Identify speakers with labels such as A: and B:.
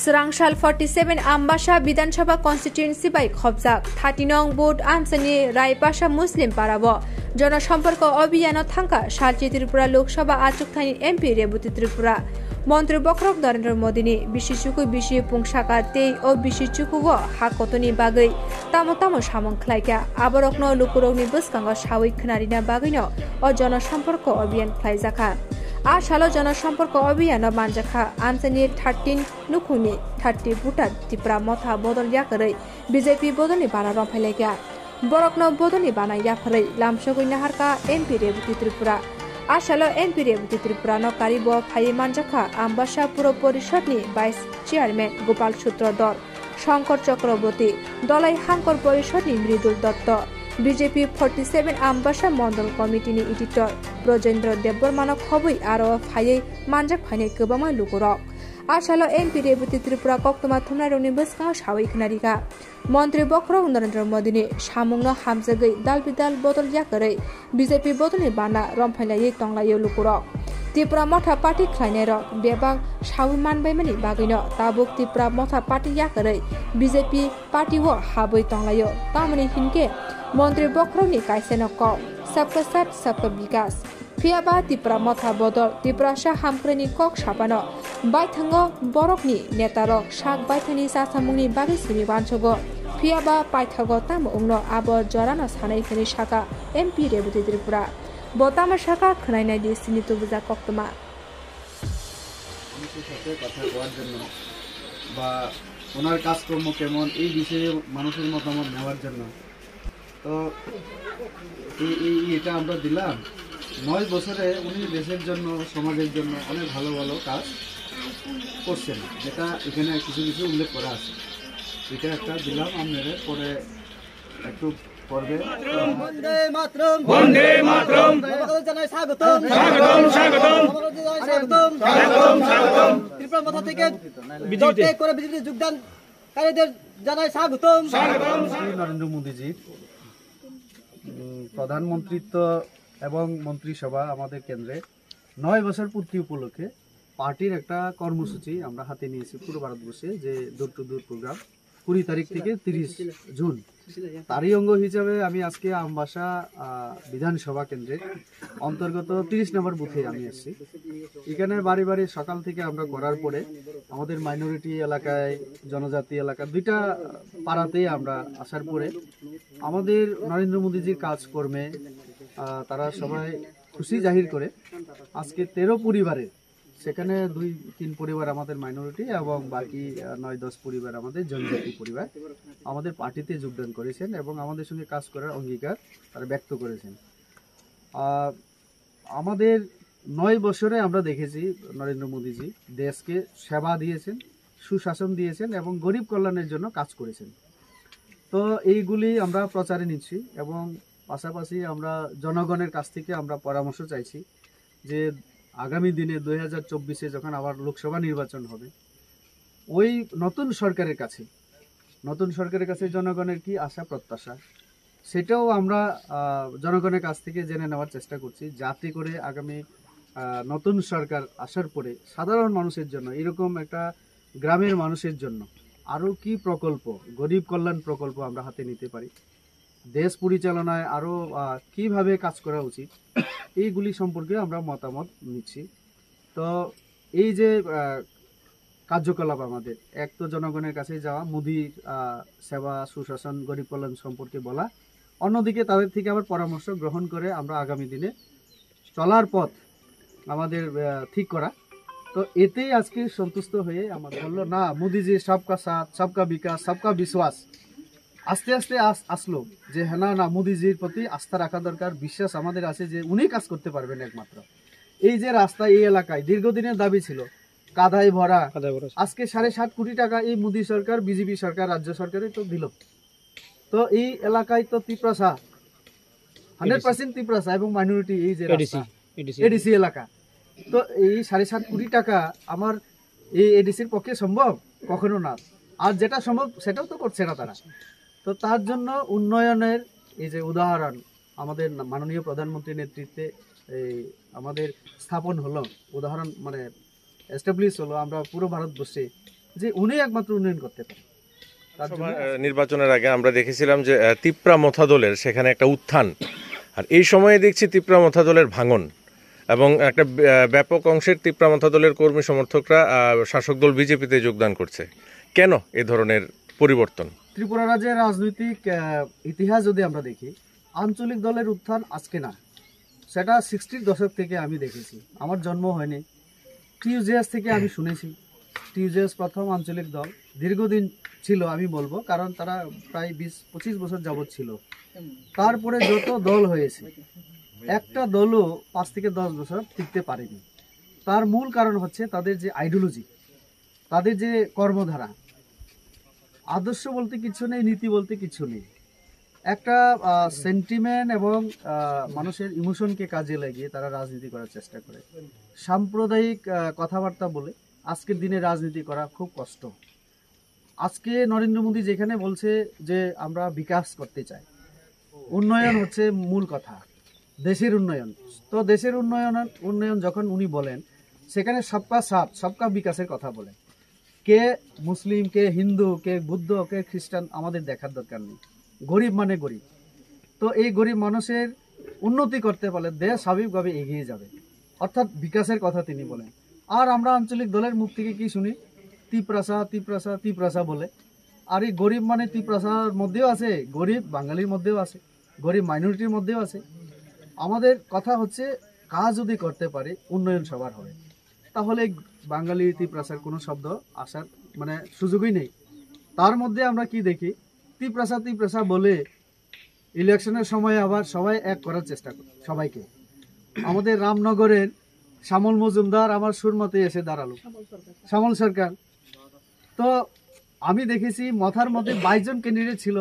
A: Srangsal 47 Ambasha Bidansabha constituency by Khobjak 30 nong board Amsani Raipasha Muslim Parabo Jona Sampurko Abhiyano Thanka Shalchi Tripura Lok Sabha Achukthani MP Rebuti Tripura Mantri Bokrok Narendra Modi ni Bishichuku Bishi Pungsaka Tei o Bishichuku wo Hakotoni Bagai Tamo Samong Khlaika Aborokno Lukurokni Buskanga Shawi Khnarina Bagino o Jona Sampurko Abhiyan Khlaijaka Ashalo Jona Sampurko Abhiyano Manjaka Amsani 13 Nukuni 30 Buta Tipra Motha Bodol Yakare BJP Bodoni Bana Romphaileka Borokno Bodoni Bana Yakare Lamshogoi Naharka MP Rebuti Tripura Ashalo MP Rebuti Tripura no Karibo Phai Manjaka Ambasha Puro Porishadni Vice Chairman Gopal Sutrodor Shankar Chakraborty Dolai Hankor Porishadni Mridul Dotto BJP 47 Ambasha Mondol Committee ni Editor Projendra Debbormano Khoboi aro Phai Manjak Phane Kobama Lukurok Ashalo MP Rebuti Tripura Koktoma Thunaroni Buska Shawi Khnarika Mantri Bokrok Narendra Modi ni Samungno Hamjagai Dalbidal Bodol Yakare BJP Bodoni Bana Romphailai Tonglayo Lukurok Tripura Motha Party Khlainero Bebak Shawi Manbaimani Bagino Tabuk Tripura Motha Party Yakare BJP Party wo Haboi Tonglayo Tamani Hinke Mantri Bokrok ni Kaiseno Ko Sabka Sat Sabka Bikas Phiaba Tripura Motha Bodol Tripura Sha Hamkreni Kok Sapano Baithango Borokni Netarok Shak Baithani Sasamungni Bagi Simi Banchogo Phiaba Paithago Tam Ungno Abo Jorano Sanai Khani Shaka MP Rebuti Tripura Botama Shaka Khnainai di Sinitu Buja Koktoma
B: কথা বলার জন্য বা ওনার কাজকর্ম কেমন এই বিষয়ে মানুষের মতামত নেওয়ার জন্য তো এটা আমরা দিলাম 9 বছরে উনি দেশের জন্য সমাজের জন্য অনেক ভালো ভালো কাজ করছেন যেটা এখানে কিছু কিছু উল্লেখ করা আছে এটা একটা দিলাম আপনাদের পরে একটু পড়বে
C: বন্দে মাতরম বন্দে মাতরম আমাদের জানাই স্বাগতম স্বাগতম স্বাগতম আমাদের জানাই স্বাগতম স্বাগতম স্বাগতম ত্রিপুরা মাথা থেকে বিজেপি করে বিজেপিতে যোগদানকারীদের জানাই স্বাগতম স্বাগতম
B: শ্রী নরেন্দ্র মোদীজি প্রধানমন্ত্রিত্ব এবং মন্ত্রিসভা আমাদের কেন্দ্রে 9 বছর পূর্তি উপলক্ষে পার্টির একটা কর্মসূচি আমরা হাতে নিয়েছি পুরো ভারতবর্ষে যে ডোর টু ডোর প্রোগ্রাম 20 তারিখ থেকে 30 জুন তারই অঙ্গ হিসাবে আমি আজকে আমবাসা বিধানসভা কেন্দ্রের অন্তর্গত 30 নম্বর বুথে আমি আসছি এখানে বাড়ি বাড়ি সকাল থেকে আমরা করার পরে আমাদের মাইনরিটি এলাকায় জনজাতি এলাকা দুইটা পাড়াতেই আমরা আসার পরে আমাদের নরেন্দ্র মোদীজির কাজকর্মে তারা সবাই খুশি জাহির করে আজকে 13 পরিবারে সেখানে 2-3 পরিবার আমাদের মাইনরিটি এবং বাকি 9-10 পরিবার আমাদের জনজাতি পরিবার আমাদের পার্টিতে যোগদান করেছেন এবং আমাদের সঙ্গে কাজ করার অঙ্গীকার তারা ব্যক্ত করেছেন আমাদের 9 বছরে আমরা দেখেছি নরেন্দ্র মোদীজি দেশকে সেবা দিয়েছেন সুশাসন দিয়েছেন এবং গরিব কল্যাণের জন্য কাজ করেছেন তো এইগুলি আমরা প্রচারে নিচ্ছি এবং পাশাপাশি আমরা জনগণের কাছ থেকে আমরা পরামর্শ চাইছি যে আগামী দিনে 2024-এ যখন আবার লোকসভা নির্বাচন হবে ওই নতুন সরকারের কাছে জনগণের কি আশা প্রত্যাশা সেটাও আমরা জনগণের কাছ থেকে জেনে নেওয়ার চেষ্টা করছি যাতে করে আগামী নতুন সরকার আসার পরে সাধারণ মানুষের জন্য এরকম একটা গ্রামের মানুষের জন্য আরও কি প্রকল্প গরিব কল্যাণ প্রকল্প আমরা হাতে নিতে পারি দেশ পরিচালনায় আরও কিভাবে কাজ করা উচিত এইগুলি সম্পর্কে আমরা মতামত নিচ্ছি তো এই যে কার্যকলাপ আমাদের এক তো জনগণের কাছে যাওয়া মোদির সেবা সুশাসন গরিব কল্যাণ সম্পর্কে বলা অন্যদিকে তাদের থেকে আবার পরামর্শ গ্রহণ করে আমরা আগামী দিনে চলার পথ আমাদের ঠিক করা তো এতেই আজকে সন্তুষ্ট হয়ে আমাদের বললো না মোদিজি সবকা সাথ সবকা বিকাশ সবকা বিশ্বাস আস্তে আস্তে আসলো যে হ্যাঁ না মোদিজির প্রতি আস্থা রাখা দরকার বিশ্বাস আমাদের আছে যে উনি কাজ করতে পারবেন একমাত্র এই যে রাস্তা এই এলাকায় দীর্ঘদিনের দাবি ছিল কাদায় ভরা আজকে 7.5 কোটি টাকা এই মোদি সরকার বিজেপি সরকার রাজ্য সরকারই তো দিল তো এই এলাকায় তো ত্রিপ্রাসা 100% ত্রিপ্রাসা এবং মাইনরিটি এই যে এডিসি এলাকা তো এই 7.5 কোটি টাকা আমার এই এডিসির পক্ষে সম্ভব কখনো না আর যেটা সম্ভব সেটাও তো করছে না তারা তো তার জন্য উন্নয়নের এই যে উদাহরণ আমাদের মাননীয় প্রধানমন্ত্রীর নেতৃত্বে এই আমাদের স্থাপন হলো উদাহরণ মানে এস্টাবলিশ হলো আমরা পুরো ভারতবর্ষে যে উনি একমাত্র উন্নয়ন করতে পারেন। তার জন্য
D: নির্বাচনের আগে আমরা দেখেছিলাম যে তিপ্রা মথা দলের সেখানে একটা উত্থান, আর এই সময়ে দেখছি তিপ্রা মথা দলের ভাঙন, এবং একটা ব্যাপক অংশের তিপ্রা মথা দলের কর্মী সমর্থকরা শাসক দল বিজেপিতে যোগদান করছে। কেন এ ধরনের পরিবর্তন?
B: ত্রিপুরা রাজ্যের রাজনৈতিক ইতিহাস যদি আমরা দেখি, আঞ্চলিক দলের উত্থান আজকে না, সেটা 60-র দশক থেকে আমি দেখেছি। আমার জন্ম হয়নি, টিউজেএস থেকে আমি শুনেছি। টিউজেএস প্রথম আঞ্চলিক দল, দীর্ঘদিন ছিল আমি বলবো, কারণ তারা প্রায় 20-25 বছর যাবৎ ছিল। তারপরে যত দল হয়েছে, একটা দলও 5 থেকে 10 বছর টিকতে পারেনি। তার মূল কারণ হচ্ছে তাদের যে আইডিওলজি, তাদের যে কর্মধারা, আদর্শ বলতে কিছু নেই, নীতি বলতে কিছু নেই। একটা সেন্টিমেন্ট এবং মানুষের ইমোশনকে কাজে লাগিয়ে তারা রাজনীতি করার চেষ্টা করে। সাম্প্রদায়িক কথাবার্তা বলে আজকের দিনে রাজনীতি করা খুব কষ্ট। আজকে নরেন্দ্র মোদী যেখানে বলছে যে আমরা বিকাশ করতে চাই, উন্নয়ন হচ্ছে মূল কথা, দেশের উন্নয়ন। তো দেশের উন্নয়ন যখন উনি বলেন, সেখানে সবকা সাথ সবকা বিকাশের কথা বলেন। কে মুসলিম, কে হিন্দু, কে বুদ্ধ, কে খ্রিস্টান আমাদের দেখার দরকার নেই। গরিব মানে গরিব। তো এই গরিব মানুষের উন্নতি করতে পারলে দেশ স্বাভাবিকভাবে এগিয়ে যাবে, অর্থাৎ বিকাশের কথা তিনি বলেন। আর আমরা আঞ্চলিক দলের মুখ থেকে কি শুনি? তিপ্রাসা তিপ্রাসা তিপ্রাসা বলে। আর এই গরিব মানে তিপ্রাসার মধ্যেও আছে, গরিব বাঙালির মধ্যেও আছে, গরিব মাইনরিটির মধ্যেও আছে। আমাদের কথা হচ্ছে কাজ যদি করতে পারে উন্নয়ন সবার হবে, তাহলে বাঙালি তিপ্রাসার কোনো শব্দ আসার মানে সুযোগই নেই। তার মধ্যে আমরা কি দেখি? তিপ্রাসা বলে ইলেকশনের সময় আবার সবাই এক করার চেষ্টা করে সবাইকে। আমাদের রামনগরের শ্যামল মজুমদার আমার সুরমতে এসে দাঁড়ালো, শ্যামল সরকার। তো আমি দেখেছি মথার মধ্যে 22 জন ক্যান্ডিডেট ছিল।